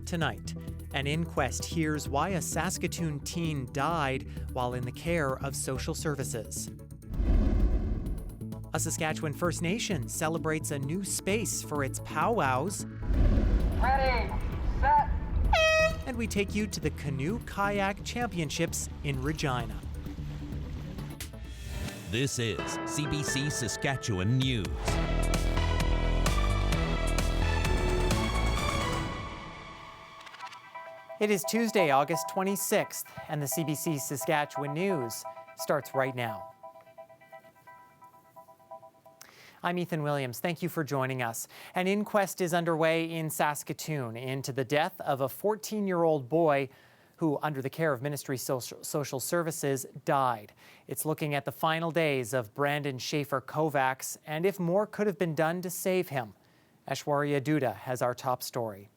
Tonight, an inquest hears why a Saskatoon teen died while in the care of social services. A Saskatchewan First Nation celebrates a new space for its powwows. Ready, set. And we take you to the Canoe Kayak Championships in Regina. This is CBC Saskatchewan News. It is Tuesday, August 26th, and the CBC Saskatchewan News starts right now. I'm Ethan Williams. Thank you for joining us. An inquest is underway in Saskatoon into the death of a 14-year-old boy who, under the care of Ministry Social Services, died. It's looking at the final days of Brandon Schaefer Kovacs and if more could have been done to save him. Aishwarya Duda has our top story.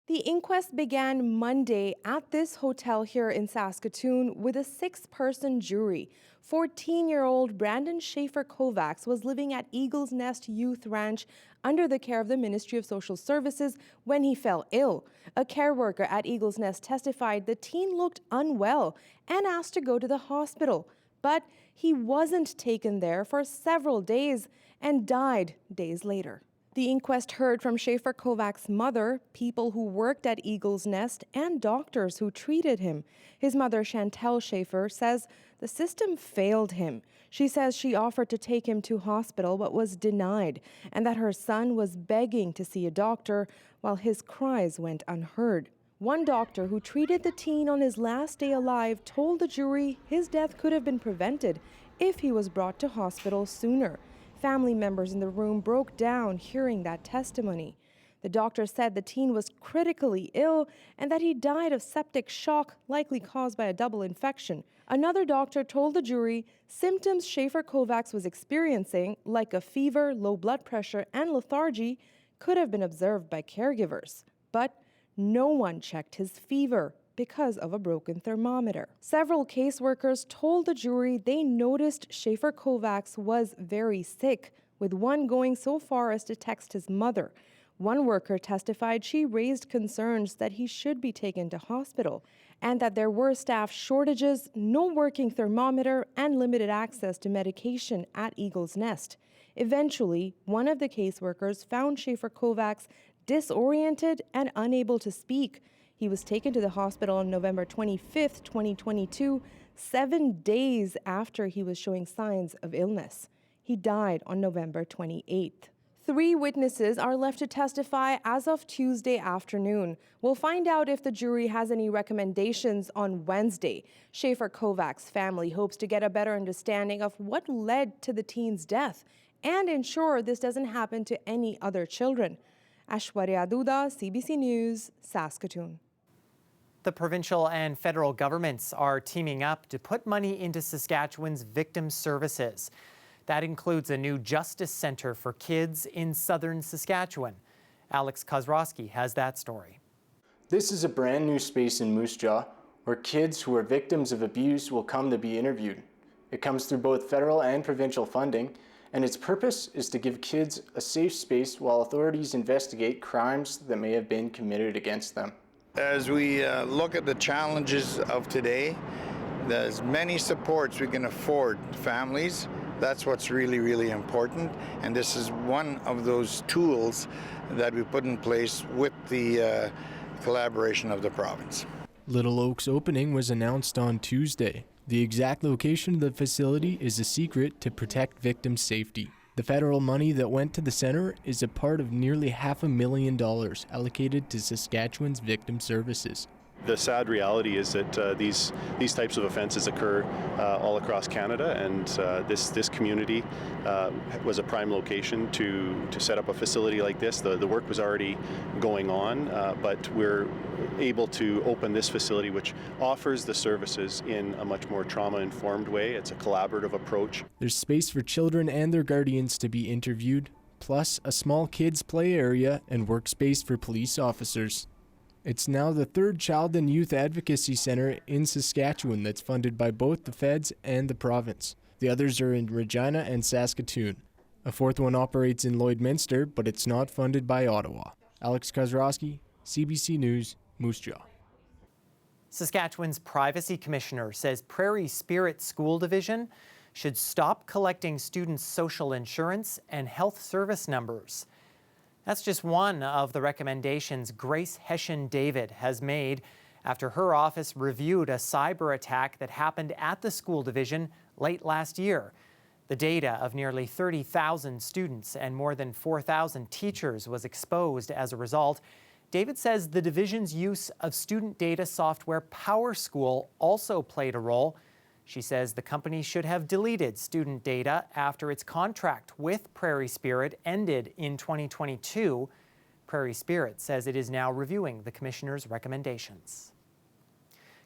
The inquest began Monday at this hotel here in Saskatoon with a 6-person jury. 14-year-old Brandon Schaefer Kovacs was living at Eagle's Nest Youth Ranch under the care of the Ministry of Social Services when he fell ill. A care worker at Eagle's Nest testified the teen looked unwell and asked to go to the hospital. But he wasn't taken there for several days and died days later. The inquest heard from Schaefer Kovacs' mother, people who worked at Eagle's Nest, and doctors who treated him. His mother, Chantel Schaefer, says the system failed him. She says she offered to take him to hospital but was denied, and that her son was begging to see a doctor while his cries went unheard. One doctor who treated the teen on his last day alive told the jury his death could have been prevented if he was brought to hospital sooner. Family members in the room broke down hearing that testimony. The doctor said the teen was critically ill and that he died of septic shock, likely caused by a double infection. Another doctor told the jury symptoms Schaefer Kovacs was experiencing, like a fever, low blood pressure, and lethargy, could have been observed by caregivers. But no one checked his fever because of a broken thermometer. Several caseworkers told the jury they noticed Schaefer Kovacs was very sick, with one going so far as to text his mother. One worker testified she raised concerns that he should be taken to hospital and that there were staff shortages, no working thermometer, and limited access to medication at Eagle's Nest. Eventually, one of the caseworkers found Schaefer Kovacs disoriented and unable to speak. He was taken to the hospital on November 25th, 2022, 7 days after he was showing signs of illness. He died on November 28th. 3 witnesses are left to testify as of Tuesday afternoon. We'll find out if the jury has any recommendations on Wednesday. Schaefer Kovacs' family hopes to get a better understanding of what led to the teen's death and ensure this doesn't happen to any other children. Aishwarya Duda, CBC News, Saskatoon. The provincial and federal governments are teaming up to put money into Saskatchewan's victim services. That includes a new justice center for kids in southern Saskatchewan. Alex Kozrowski has that story. This is a brand new space in Moose Jaw where kids who are victims of abuse will come to be interviewed. It comes through both federal and provincial funding, and its purpose is to give kids a safe space while authorities investigate crimes that may have been committed against them. As we look at the challenges of today, there's many supports we can afford families. That's what's really, really important. And this is one of those tools that we put in place with the collaboration of the province. Little Oak's opening was announced on Tuesday. The exact location of the facility is a secret to protect victims' safety. The federal money that went to the center is a part of nearly $500,000 allocated to Saskatchewan's victim services. The sad reality is that these types of offenses occur all across Canada, and this community was a prime location to set up a facility like this. The work was already going on, but we're able to open this facility, which offers the services in a much more trauma-informed way. It's a collaborative approach. There's space for children and their guardians to be interviewed, plus a small kids' play area and workspace for police officers. It's now the 3rd Child and Youth Advocacy Center in Saskatchewan that's funded by both the feds and the province. The others are in Regina and Saskatoon. A 4th one operates in Lloydminster, but it's not funded by Ottawa. Alex Kozrowski, CBC News, Moose Jaw. Saskatchewan's Privacy Commissioner says Prairie Spirit School Division should stop collecting students' social insurance and health service numbers. That's just one of the recommendations Grace Hession-David has made after her office reviewed a cyber attack that happened at the school division late last year. The data of nearly 30,000 students and more than 4,000 teachers was exposed as a result. David says the division's use of student data software PowerSchool also played a role. She says the company should have deleted student data after its contract with Prairie Spirit ended in 2022. Prairie Spirit says it is now reviewing the commissioner's recommendations.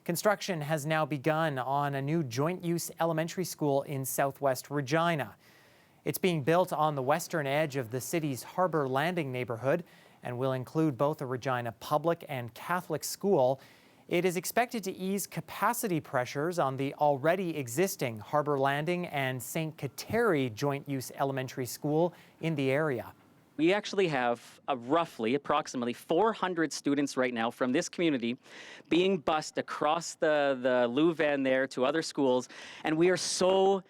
Construction has now begun on a new joint-use elementary school in southwest Regina. It's being built on the western edge of the city's Harbour Landing neighborhood and will include both a Regina public and Catholic school. It is expected to ease capacity pressures on the already existing Harbour Landing and St. Kateri joint-use elementary school in the area. We actually have approximately 400 students right now from this community being bused across the Louvain there to other schools, and we are so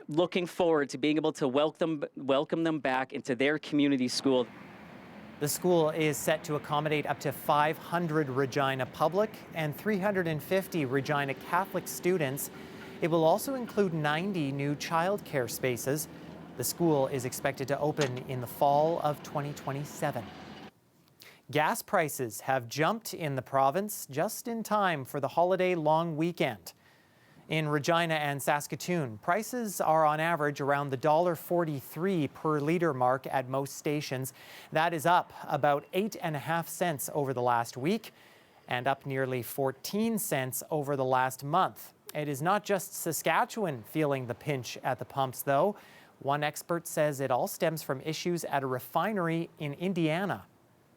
looking forward to being able to welcome them back into their community school. The school is set to accommodate up to 500 Regina public and 350 Regina Catholic students. It will also include 90 new childcare spaces. The school is expected to open in the fall of 2027. Gas prices have jumped in the province just in time for the holiday long weekend. In Regina and Saskatoon, prices are on average around the $1.43 per litre mark at most stations. That is up about 8.5 cents over the last week and up nearly 14 cents over the last month. It is not just Saskatchewan feeling the pinch at the pumps, though. One expert says it all stems from issues at a refinery in Indiana.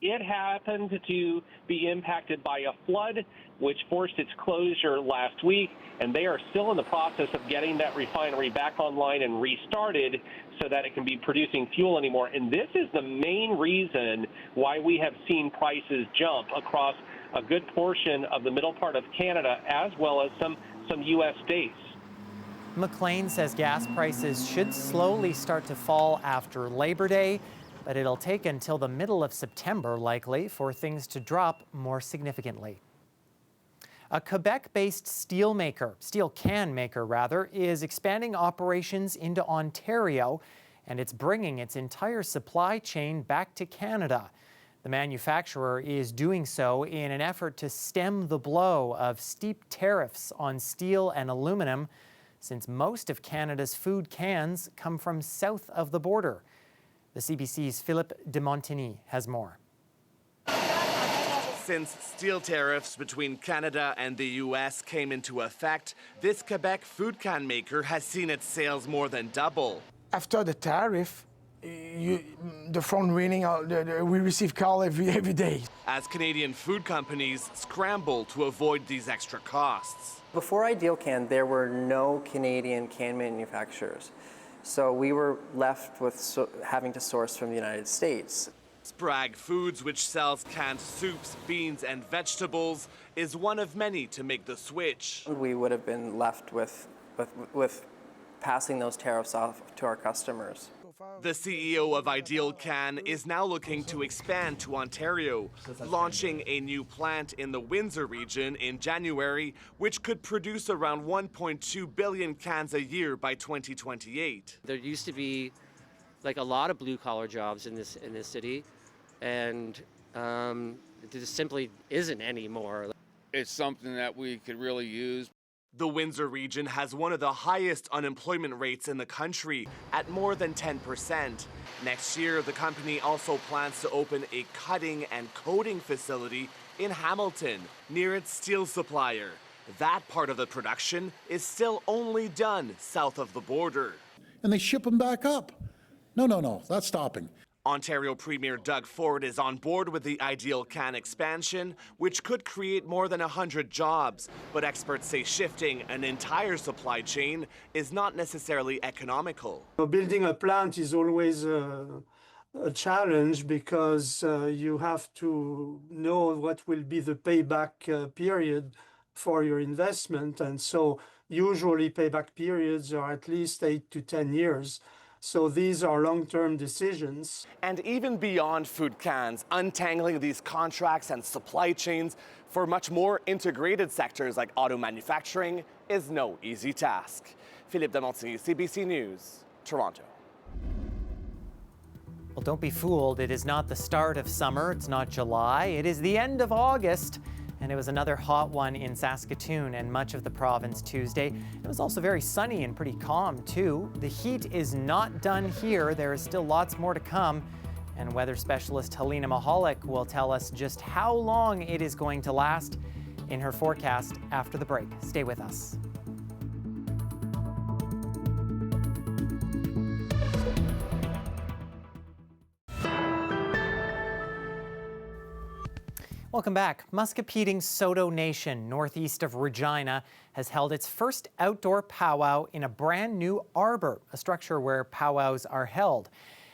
It happened to be impacted by a flood, which forced its closure last week, and they are still in the process of getting that refinery back online and restarted so that it can be producing fuel anymore. And this is the main reason why we have seen prices jump across a good portion of the middle part of Canada, as well as some U.S. states. McLean says gas prices should slowly start to fall after Labor Day, but it'll take until the middle of September, likely, for things to drop more significantly. A Quebec-based steel can maker, is expanding operations into Ontario, and it's bringing its entire supply chain back to Canada. The manufacturer is doing so in an effort to stem the blow of steep tariffs on steel and aluminum, since most of Canada's food cans come from south of the border. The CBC's Philippe de Montigny has more. Since steel tariffs between Canada and the U.S. came into effect, this Quebec food can maker has seen its sales more than double. After the tariff, the phone ringing, we receive call every day. As Canadian food companies scramble to avoid these extra costs. Before Ideal Can, there were no Canadian can manufacturers. So we were left with having to source from the United States. Sprague Foods, which sells canned soups, beans, and vegetables, is one of many to make the switch. We would have been left with passing those tariffs off to our customers. The CEO of Ideal Can is now looking to expand to Ontario, launching a new plant in the Windsor region in January, which could produce around 1.2 billion cans a year by 2028. There used to be a lot of blue-collar jobs in this city, and there simply isn't anymore. It's something that we could really use. The Windsor region has one of the highest unemployment rates in the country at more than 10%. Next year, the company also plans to open a cutting and coating facility in Hamilton, near its steel supplier. That part of the production is still only done south of the border. And they ship them back up. No, that's stopping. Ontario Premier Doug Ford is on board with the Ideal Can expansion, which could create more than 100 jobs. But experts say shifting an entire supply chain is not necessarily economical. Building a plant is always a challenge because you have to know what will be the payback period for your investment. And so usually payback periods are at least 8 to 10 years. So these are long-term decisions. And even beyond food cans, untangling these contracts and supply chains for much more integrated sectors like auto manufacturing is no easy task. Philippe Demontigny, CBC News, Toronto. Well, don't be fooled. It is not the start of summer. It's not July. It is the end of August. And it was another hot one in Saskatoon and much of the province Tuesday. It was also very sunny and pretty calm, too. The heat is not done here. There is still lots more to come. And weather specialist Helena Mahalik will tell us just how long it is going to last in her forecast after the break. Stay with us. Welcome back. Muscowpetung Saulteaux Nation, northeast of Regina, has held its first outdoor powwow in a brand new arbor, a structure where powwows are held.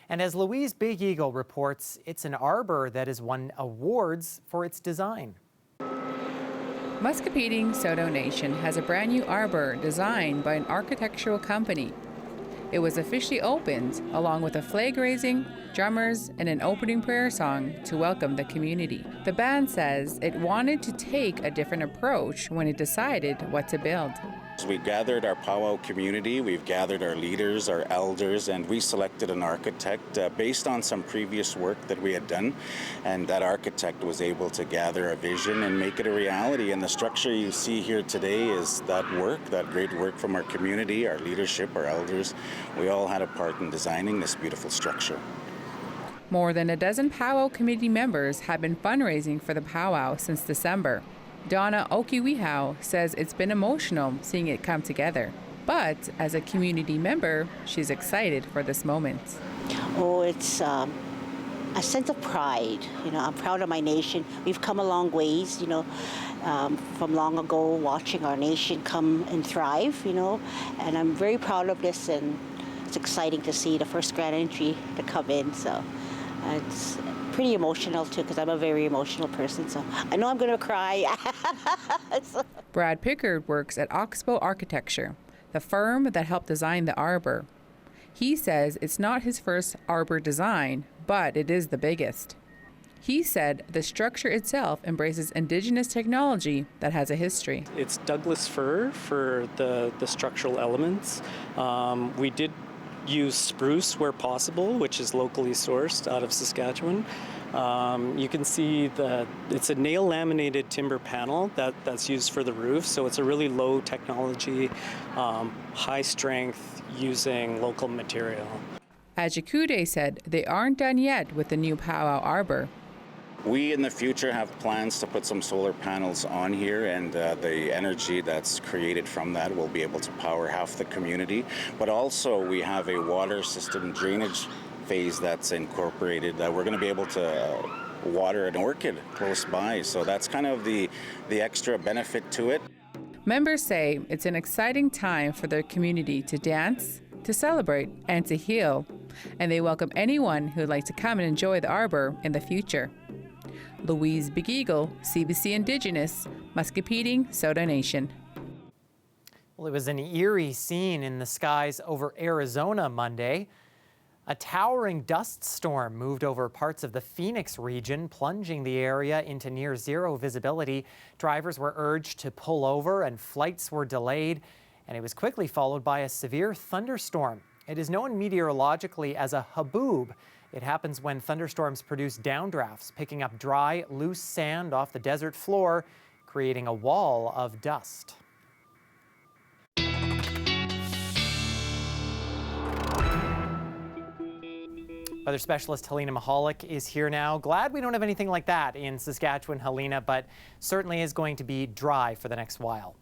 And as Louise Big Eagle reports, it's an arbor that has won awards for its design. Muscowpetung Saulteaux Nation has a brand new arbor designed by an architectural company. It was officially opened along with a flag raising, drummers, and an opening prayer song to welcome the community. The band says it wanted to take a different approach when it decided what to build. We gathered our powwow community, we've gathered our leaders, our elders, and we selected an architect based on some previous work that we had done. And that architect was able to gather a vision and make it a reality. And the structure you see here today is that work, that great work from our community, our leadership, our elders. We all had a part in designing this beautiful structure. More than a dozen powwow committee members have been fundraising for the powwow since December. Donna Okiwihau says it's been emotional seeing it come together. But as a community member, she's excited for this moment. Oh, it's a sense of pride. You know, I'm proud of my nation. We've come a long ways, you know, from long ago, watching our nation come and thrive, you know, and I'm very proud of this, and it's exciting to see the first grand entry to come in, so it's pretty emotional too, because I'm a very emotional person, so I know I'm going to cry. Brad Pickard works at Oxbow Architecture, the firm that helped design the arbor. He says it's not his first arbor design, but it is the biggest. He said the structure itself embraces indigenous technology that has a history. It's Douglas fir for the structural elements. We did use spruce where possible, which is locally sourced out of Saskatchewan. You can see that it's a nail laminated timber panel that's used for the roof, so it's a really low technology, high strength, using local material. Ajikude said they aren't done yet with the new powwow arbor. We in the future have plans to put some solar panels on here, and the energy that's created from that will be able to power half the community. But also we have a water system drainage phase that's incorporated that we're going to be able to water an orchid close by. So that's kind of the extra benefit to it. Members say it's an exciting time for their community to dance, to celebrate, and to heal. And they welcome anyone who'd like to come and enjoy the arbor in the future. Louise Big Eagle, CBC Indigenous, Muscowpetung Saulteaux Nation. Well, it was an eerie scene in the skies over Arizona Monday. A towering dust storm moved over parts of the Phoenix region, plunging the area into near zero visibility. Drivers were urged to pull over and flights were delayed, and it was quickly followed by a severe thunderstorm. It is known meteorologically as a haboob. It happens when thunderstorms produce downdrafts, picking up dry, loose sand off the desert floor, creating a wall of dust. Weather specialist Helena Mahalik is here now. Glad we don't have anything like that in Saskatchewan, Helena, but certainly is going to be dry for the next while.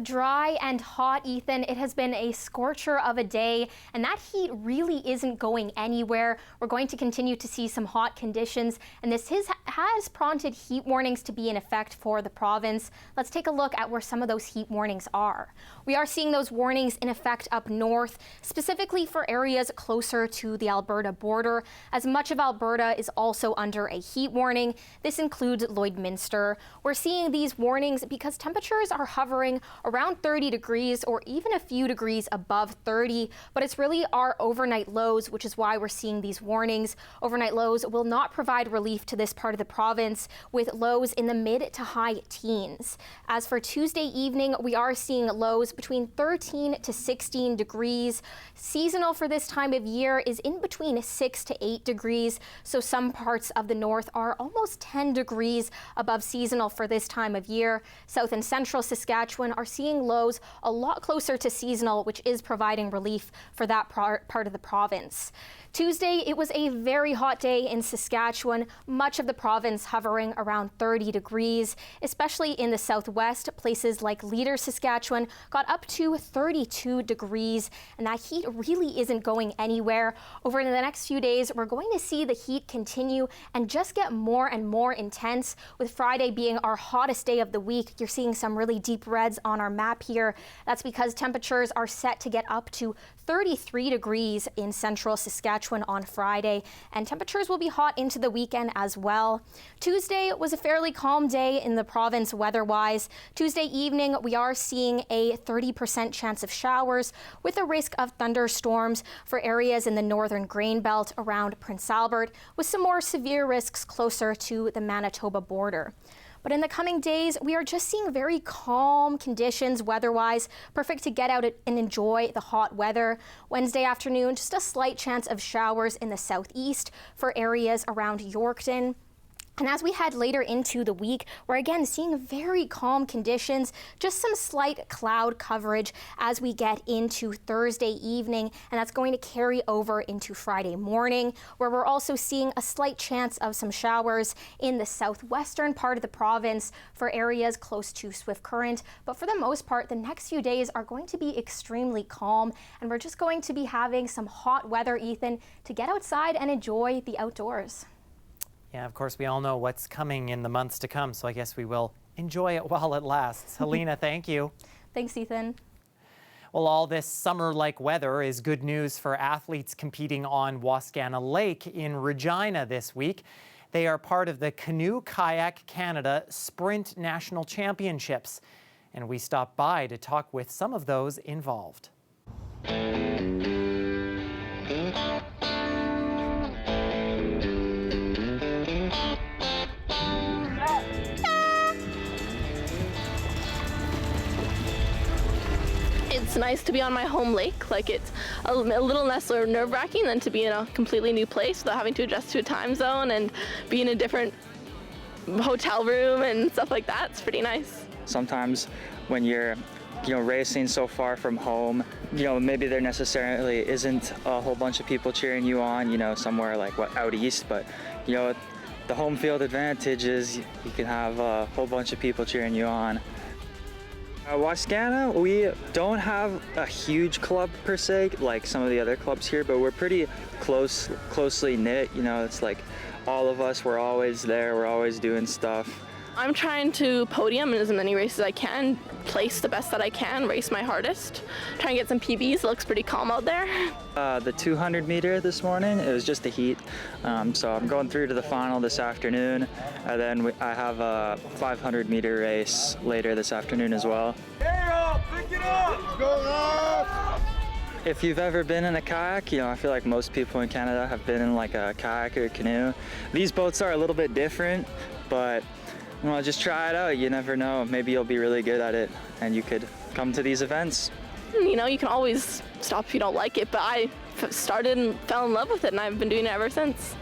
Dry and hot, Ethan. It has been a scorcher of a day, and that heat really isn't going anywhere. We're going to continue to see some hot conditions, and this has prompted heat warnings to be in effect for the province. Let's take a look at where some of those heat warnings are. We are seeing those warnings in effect up north, specifically for areas closer to the Alberta border, as much of Alberta is also under a heat warning. This includes Lloydminster. We're seeing these warnings because temperatures are hovering around 30 degrees or even a few degrees above 30, but it's really our overnight lows, which is why we're seeing these warnings. Overnight lows will not provide relief to this part of the province, with lows in the mid to high teens. As for Tuesday evening, we are seeing lows between 13 to 16 degrees. Seasonal for this time of year is in between 6 to 8 degrees, so some parts of the north are almost 10 degrees above seasonal for this time of year. South and central Saskatchewan are seeing lows a lot closer to seasonal, which is providing relief for that part of the province. Tuesday, it was a very hot day in Saskatchewan, much of the province hovering around 30 degrees, especially in the southwest. Places like Leader, Saskatchewan got up to 32 degrees, and that heat really isn't going anywhere. Over the next few days, we're going to see the heat continue and just get more and more intense, with Friday being our hottest day of the week. You're seeing some really deep reds on our map here. That's because temperatures are set to get up to 33 degrees in central Saskatchewan on Friday, and temperatures will be hot into the weekend as well. Tuesday was a fairly calm day in the province weather-wise. Tuesday evening, we are seeing a 30% chance of showers with a risk of thunderstorms for areas in the northern grain belt around Prince Albert, with some more severe risks closer to the Manitoba border. But in the coming days, we are just seeing very calm conditions weather-wise, perfect to get out and enjoy the hot weather. Wednesday afternoon, just a slight chance of showers in the southeast for areas around Yorkton. And as we head later into the week, we're again seeing very calm conditions, just some slight cloud coverage as we get into Thursday evening, and that's going to carry over into Friday morning, where we're also seeing a slight chance of some showers in the southwestern part of the province for areas close to Swift Current. But for the most part, the next few days are going to be extremely calm, and we're just going to be having some hot weather, Ethan, to get outside and enjoy the outdoors. Yeah, of course, we all know what's coming in the months to come, so I guess we will enjoy it while it lasts. Helena, thank you. Thanks, Ethan. Well, all this summer-like weather is good news for athletes competing on Wascana Lake in Regina this week. They are part of the Canoe Kayak Canada Sprint National Championships, and we stopped by to talk with some of those involved. It's nice to be on my home lake. Like, it's a little less nerve-wracking than to be in a completely new place without having to adjust to a time zone and be in a different hotel room and stuff like that. It's pretty nice. Sometimes when you're racing so far from home, maybe there necessarily isn't a whole bunch of people cheering you on, somewhere like out east, but the home field advantage is you can have a whole bunch of people cheering you on. Wascana, we don't have a huge club per se, like some of the other clubs here, but we're pretty closely knit. It's like all of us, we're always there, we're always doing stuff. I'm trying to podium in as many races as I can, place the best that I can, race my hardest, try and get some PBs. It looks pretty calm out there. The 200 meter this morning, it was just a heat, so I'm going through to the final this afternoon, and then I have a 500 meter race later this afternoon as well. Pick it up! Go up! If you've ever been in a kayak, I feel like most people in Canada have been in like a kayak or a canoe. These boats are a little bit different, but just try it out. You never know. Maybe you'll be really good at it and you could come to these events. You can always stop if you don't like it, but I started and fell in love with it, and I've been doing it ever since.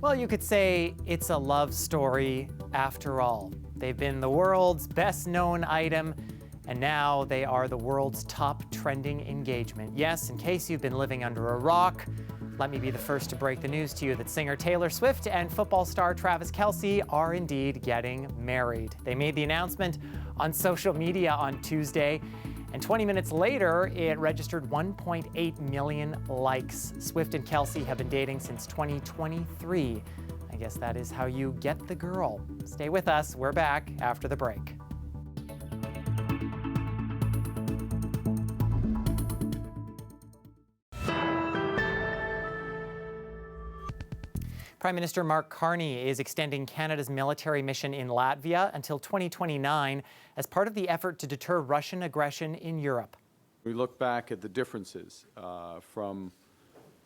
Well, you could say it's a love story after all. They've been the world's best known item And now they are the world's top trending engagement. Yes, in case you've been living under a rock, let me be the first to break the news to you that singer Taylor Swift and football star Travis Kelce are indeed getting married. They made the announcement on social media on Tuesday, and 20 minutes later, it registered 1.8 million likes. Swift and Kelce have been dating since 2023. I guess that is how you get the girl. Stay with us. We're back after the break. Prime Minister Mark Carney is extending Canada's military mission in Latvia until 2029 as part of the effort to deter Russian aggression in Europe. We look back at the differences from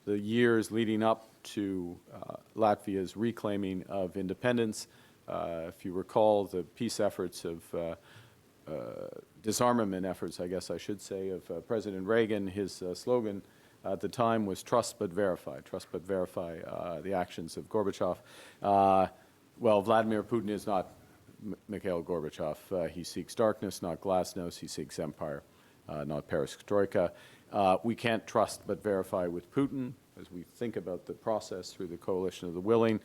the years leading up to Latvia's reclaiming of independence. If you recall the peace efforts of disarmament efforts, I guess I should say, of President Reagan, his slogan at the time was trust but verify. Trust but verify the actions of Gorbachev. Well, Vladimir Putin is not Mikhail Gorbachev. He seeks darkness, not glasnost. He seeks empire, not perestroika. We can't trust but verify with Putin. As we think about the process through the coalition of the willing,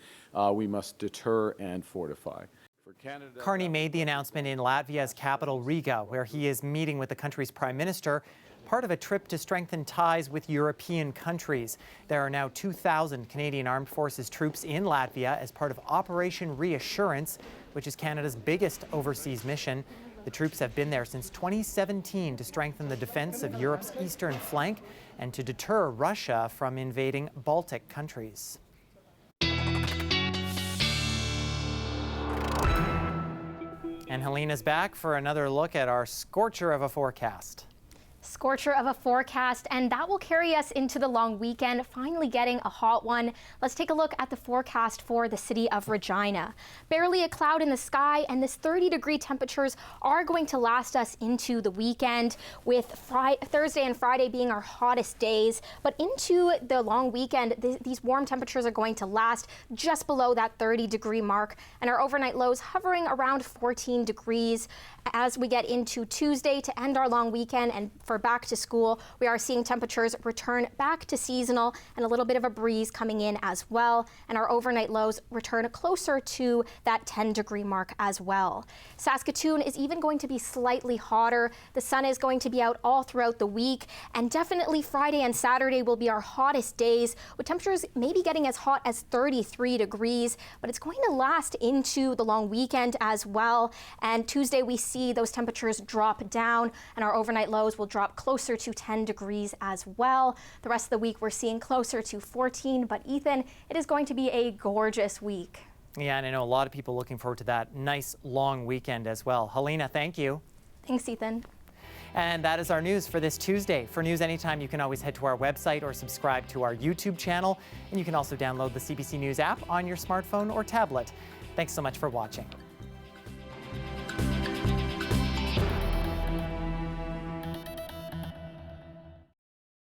we must deter and fortify. For Canada, Carney made the announcement in Latvia's capital, Riga, where he is meeting with the country's prime minister, part of a trip to strengthen ties with European countries. There are now 2,000 Canadian Armed Forces troops in Latvia as part of Operation Reassurance, which is Canada's biggest overseas mission. The troops have been there since 2017 to strengthen the defense of Europe's eastern flank and to deter Russia from invading Baltic countries. And Helena's back for another look at our scorcher of a forecast. Scorcher of a forecast, and that will carry us into the long weekend, finally getting a hot one. Let's take a look at the forecast for the city of Regina. Barely a cloud in the sky, and this 30-degree temperatures are going to last us into the weekend, with Thursday and Friday being our hottest days. But into the long weekend, these warm temperatures are going to last just below that 30-degree mark, and our overnight lows hovering around 14 degrees. As we get into Tuesday to end our long weekend and for back to school, we are seeing temperatures return back to seasonal and a little bit of a breeze coming in as well. And our overnight lows return closer to that 10-degree mark as well. Saskatoon is even going to be slightly hotter. The sun is going to be out all throughout the week, and definitely Friday and Saturday will be our hottest days, with temperatures maybe getting as hot as 33 degrees, but it's going to last into the long weekend as well. And Tuesday we see those temperatures drop down, and our overnight lows will drop closer to 10 degrees as well. The rest of the week we're seeing closer to 14, but Ethan, it is going to be a gorgeous week. Yeah, and I know a lot of people looking forward to that nice long weekend as well. Helena, thank you. Thanks, Ethan. And that is our news for this Tuesday. For news anytime, you can always head to our website or subscribe to our YouTube channel. And you can also download the CBC News app on your smartphone or tablet. Thanks so much for watching.